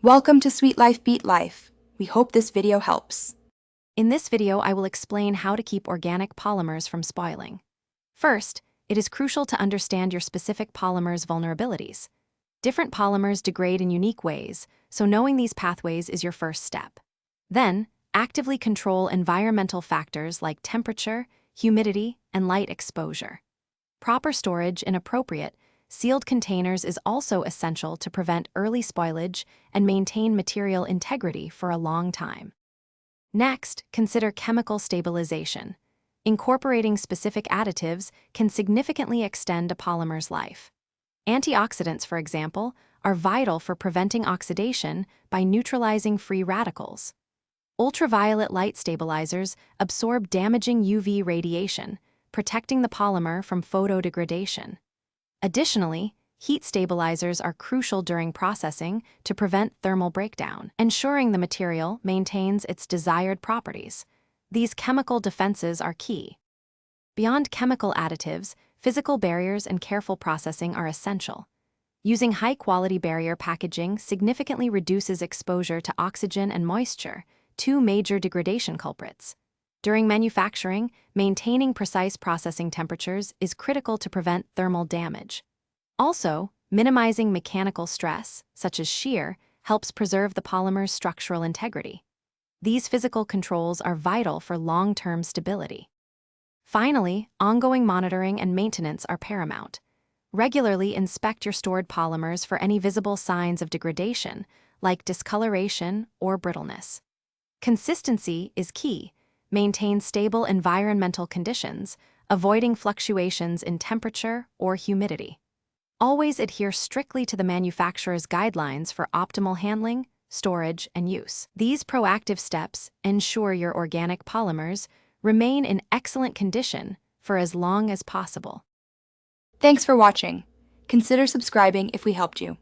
Welcome to Sweet Life Beat Life. We hope this video helps. In this video, I will explain how to keep organic polymers from spoiling. First, it is crucial to understand your specific polymer's vulnerabilities. Different polymers degrade in unique ways, so knowing these pathways is your first step. Then, actively control environmental factors like temperature, humidity, and light exposure. Proper storage in appropriate, sealed containers is also essential to prevent early spoilage and maintain material integrity for a long time. Next, consider chemical stabilization. Incorporating specific additives can significantly extend a polymer's life. Antioxidants, for example, are vital for preventing oxidation by neutralizing free radicals. Ultraviolet light stabilizers absorb damaging UV radiation, protecting the polymer from photodegradation. Additionally, heat stabilizers are crucial during processing to prevent thermal breakdown, ensuring the material maintains its desired properties. These chemical defenses are key. Beyond chemical additives, physical barriers and careful processing are essential. Using high-quality barrier packaging significantly reduces exposure to oxygen and moisture, two major degradation culprits. During manufacturing, maintaining precise processing temperatures is critical to prevent thermal damage. Also, minimizing mechanical stress, such as shear, helps preserve the polymer's structural integrity. These physical controls are vital for long-term stability. Finally, ongoing monitoring and maintenance are paramount. Regularly inspect your stored polymers for any visible signs of degradation, like discoloration or brittleness. Consistency is key. Maintain stable environmental conditions, avoiding fluctuations in temperature or humidity. Always adhere strictly to the manufacturer's guidelines for optimal handling, storage, and use. These proactive steps ensure your organic polymers remain in excellent condition for as long as possible. Thanks for watching. Consider subscribing if we helped you.